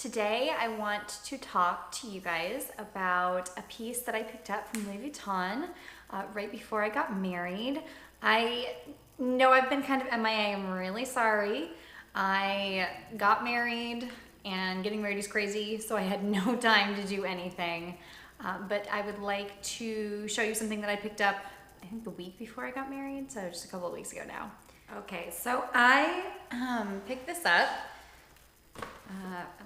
Today I want to talk to you guys about a piece that I picked up from Louis Vuitton right before I got married. I know I've been kind of MIA, I'm really sorry. I got married and getting married is crazy, so I had no time to do anything. But I would like to show you something that I picked up, I think the week before I got married, so just a couple of weeks ago now. Okay, so I picked this up.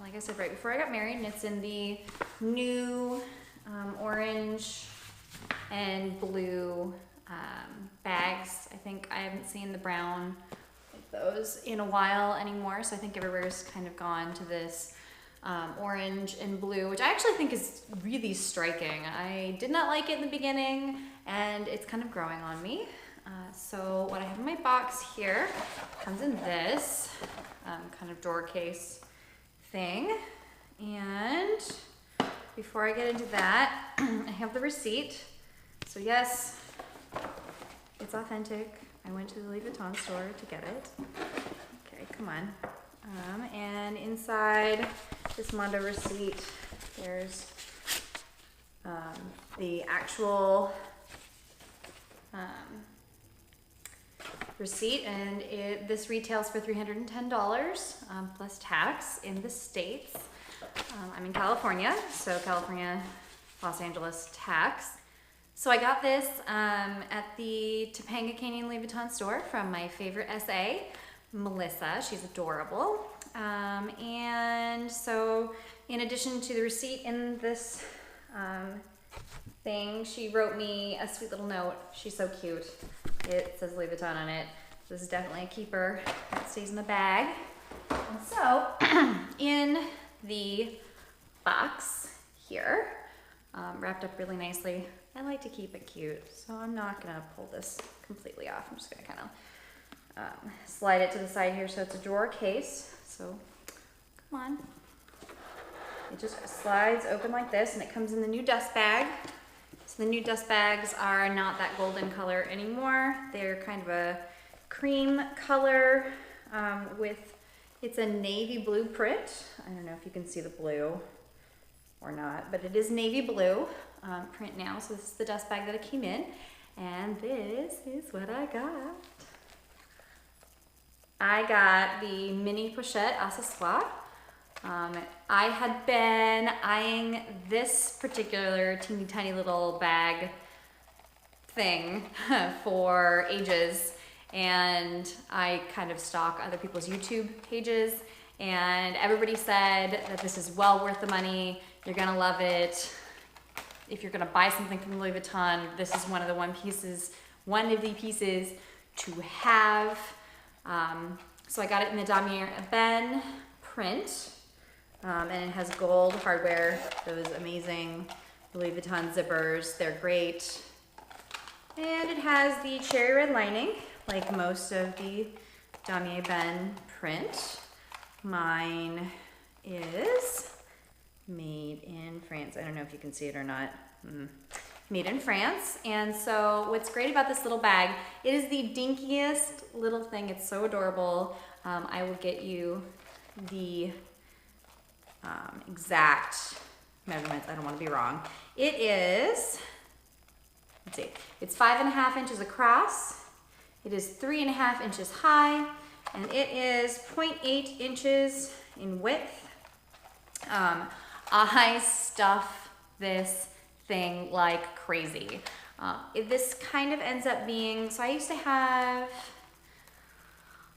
Like I said, right before I got married, and it's in the new orange and blue bags. I think I haven't seen the brown like those in a while anymore, so I think everywhere's kind of gone to this orange and blue, which I actually think is really striking. I did not like it in the beginning, and it's kind of growing on me. So what I have in my box here comes in this kind of drawer case thing, and before I get into that, I have the receipt. So yes, it's authentic. I went to the Louis Vuitton store to get it. Okay, come on. And inside this Mondo receipt, there's the actual receipt, and this retails for $310 plus tax in the States. I'm in California, so California, Los Angeles tax. So I got this at the Topanga Canyon Louis Vuitton store from my favorite SA, Melissa. She's adorable. And so in addition to the receipt in this thing, she wrote me a sweet little note. She's so cute. It says Louis Vuitton on it. This is definitely a keeper that stays in the bag. And so in the box here, wrapped up really nicely. I like to keep it cute, so I'm not gonna pull this completely off. I'm just gonna kind of slide it to the side here so it's a drawer case. So come on. It just slides open like this, and it comes in the new dust bag. So the new dust bags are not that golden color anymore. They're kind of a cream color with, it's a navy blue print. I don't know if you can see the blue or not, but it is navy blue print now. So this is the dust bag that it came in, and this is what I got. I got the mini Pochette accessoire. I had been eyeing this particular teeny tiny little bag thing for ages, and I kind of stalk other people's YouTube pages, and everybody said that this is well worth the money. You're gonna love it. If you're gonna buy something from Louis Vuitton, this is one of the pieces to have. So I got it in the Damier Ebene print. And it has gold hardware, those amazing Louis Vuitton zippers. They're great. And it has the cherry red lining, like most of the Damier Ebene print. Mine is made in France. I don't know if you can see it or not. Made in France. And so what's great about this little bag, it is the dinkiest little thing. It's so adorable. I will get you the exact measurements. I don't want to be wrong. It is, let's see, it's 5.5 inches across. It is 3.5 inches high, and it is 0.8 inches in width. I stuff this thing like crazy. This kind of ends up being, so I used to have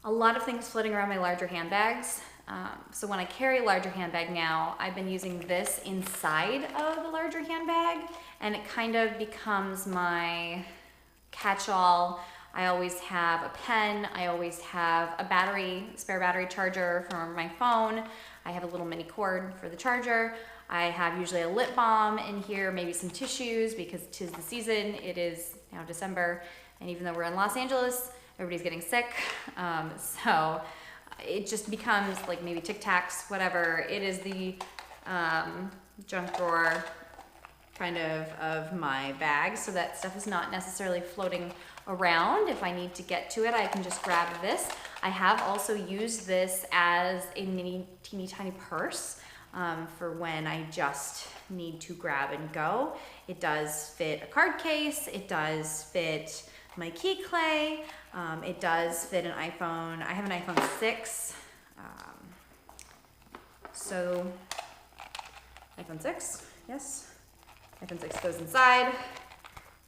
a lot of things floating around my larger handbags. So when I carry a larger handbag now, I've been using this inside of the larger handbag, and it kind of becomes my catch-all. I always have a pen, I always have a battery, spare battery charger for my phone. I have a little mini cord for the charger. I have usually a lip balm in here, maybe some tissues because 'tis the season. It is now December, and even though we're in Los Angeles, everybody's getting sick. So it just becomes like maybe Tic Tacs, whatever. It is the junk drawer kind of my bag, so that stuff is not necessarily floating around. If I need to get to it, I can just grab this. I have also used this as a mini teeny tiny purse. for when I just need to grab and go. It does fit a card case. It does fit my key clay. It does fit an iPhone. I have an iPhone 6. So iPhone 6, yes. iPhone 6 goes inside.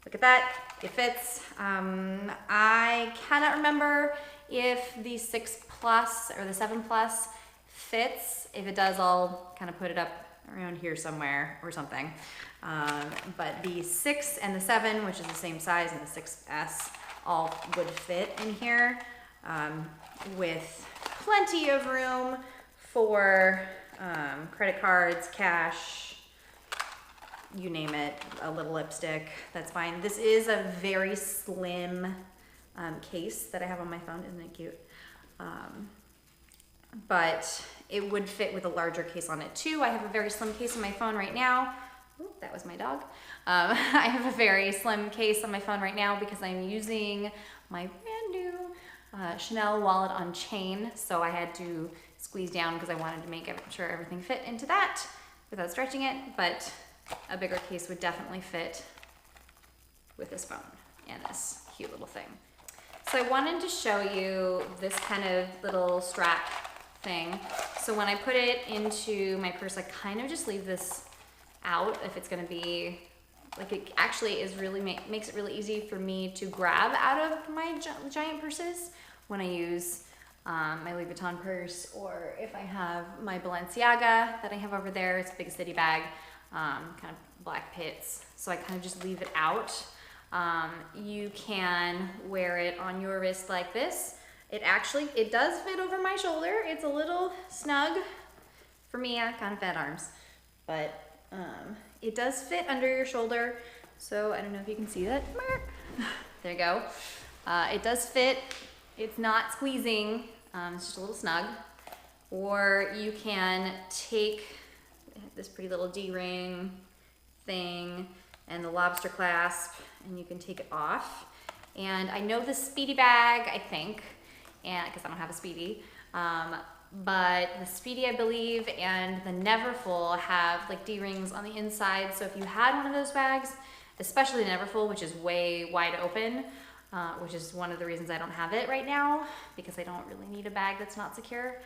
Look at that, it fits. I cannot remember if the 6 Plus or the 7 Plus fits. If it does, I'll kind of put it up around here somewhere or something. But the 6 and the 7, which is the same size, and the 6S, all would fit in here with plenty of room for credit cards, cash, you name it, a little lipstick, that's fine. This is a very slim case that I have on my phone, isn't it cute? But it would fit with a larger case on it too. I have a very slim case on my phone right now. Ooh, that was my dog. I have a very slim case on my phone right now because I'm using my brand new Chanel wallet on chain. So I had to squeeze down because I wanted to make sure everything fit into that without stretching it. But a bigger case would definitely fit with this phone and this cute little thing. So I wanted to show you this kind of little strap thing. So when I put it into my purse, I kind of just leave this out if it's gonna be, like, it actually is really, makes it really easy for me to grab out of my giant purses when I use my Louis Vuitton purse, or if I have my Balenciaga that I have over there. It's a big city bag, kind of black pits. So I kind of just leave it out. You can wear it on your wrist like this. It does fit over my shoulder. It's a little snug. For me, I kind of fat arms, but it does fit under your shoulder. So I don't know if you can see that. There you go. It does fit. It's not squeezing. It's just a little snug. Or you can take this pretty little D-ring thing and the lobster clasp, and you can take it off. And I know the Speedy bag, I think, and because I don't have a Speedy, but the Speedy, I believe, and the Neverfull have like D-rings on the inside. So if you had one of those bags, especially the Neverfull, which is way wide open, which is one of the reasons I don't have it right now, because I don't really need a bag that's not secure.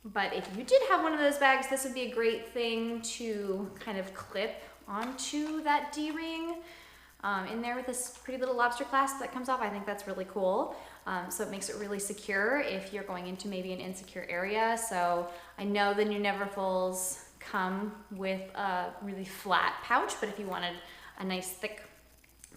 But if you did have one of those bags, this would be a great thing to kind of clip onto that D-ring in there with this pretty little lobster clasp that comes off. I think that's really cool. So it makes it really secure if you're going into maybe an insecure area. So I know the new Neverfulls come with a really flat pouch, but if you wanted a nice thick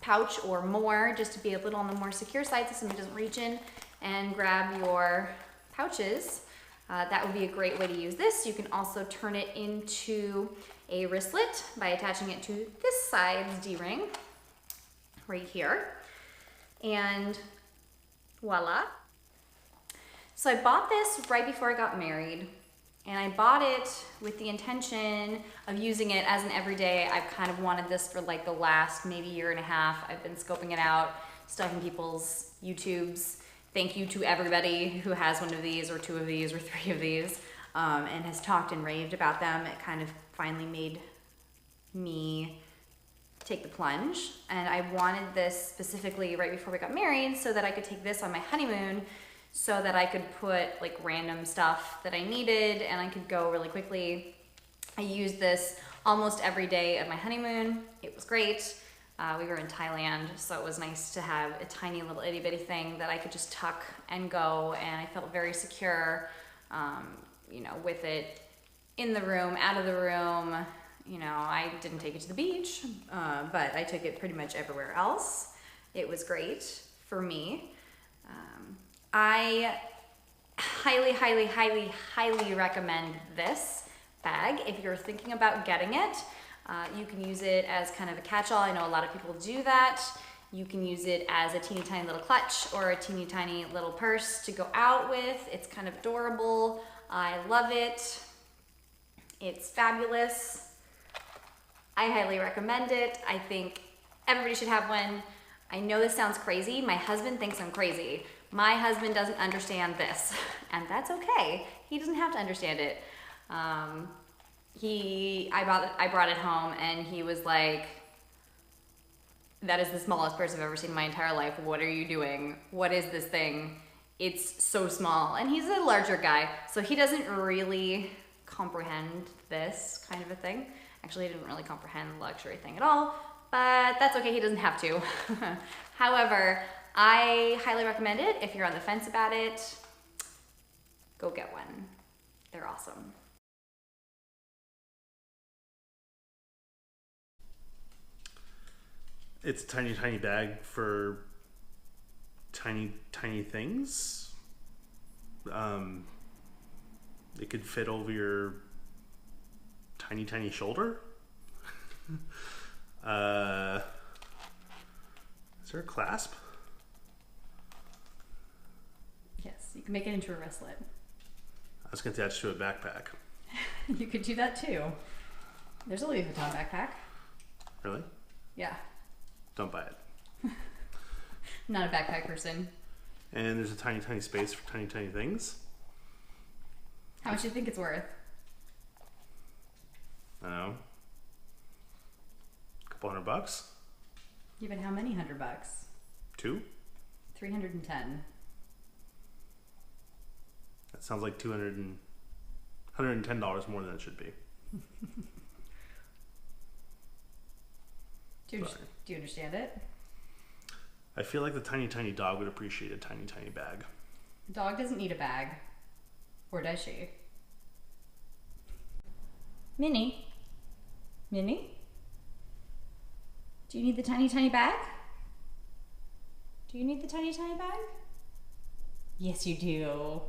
pouch or more, just to be a little on the more secure side so somebody doesn't reach in and grab your pouches, that would be a great way to use this. You can also turn it into a wristlet by attaching it to this side's D-ring right here, and voila. So I bought this right before I got married, and I bought it with the intention of using it as an everyday. I've kind of wanted this for like the last maybe year and a half. I've been scoping it out, stuff in people's YouTubes. Thank you to everybody who has one of these or two of these or three of these and has talked and raved about them. It kind of finally made me take the plunge, and I wanted this specifically right before we got married so that I could take this on my honeymoon, so that I could put like random stuff that I needed and I could go really quickly. I used this almost every day of my honeymoon. It was great. We were in Thailand, so it was nice to have a tiny little itty bitty thing that I could just tuck and go, and I felt very secure, you know, with it in the room, out of the room. You know, I didn't take it to the beach, but I took it pretty much everywhere else. It was great for me. I highly, highly, highly, highly recommend this bag if you're thinking about getting it. You can use it as kind of a catch-all. I know a lot of people do that. You can use it as a teeny tiny little clutch or a teeny tiny little purse to go out with. It's kind of adorable. I love it. It's fabulous. I highly recommend it. I think everybody should have one. I know this sounds crazy. My husband thinks I'm crazy. My husband doesn't understand this, and that's okay. He doesn't have to understand it. I brought it home and he was like, that is the smallest purse I've ever seen in my entire life. What are you doing? What is this thing? It's so small. And he's a larger guy, so he doesn't really comprehend this kind of a thing. Actually, he didn't really comprehend the luxury thing at all, but that's okay, he doesn't have to. However, I highly recommend it. If you're on the fence about it, go get one. They're awesome. It's a tiny, tiny bag for tiny, tiny things. It could fit over your tiny, tiny shoulder. Is there a clasp? Yes, you can make it into a wristlet. I was going to attach to a backpack. You could do that too. There's a Louis Vuitton backpack. Really? Yeah. Don't buy it. Not a backpack person. And there's a tiny, tiny space for tiny, tiny things. How much do you think it's worth? I don't know. A couple $100. Even how many $100? 2? 310. That sounds like $110 more than it should be. Do you understand it? I feel like the tiny, tiny dog would appreciate a tiny, tiny bag. The dog doesn't need a bag. Or does she? Minnie? Minnie? Do you need the tiny, tiny bag? Do you need the tiny, tiny bag? Yes, you do.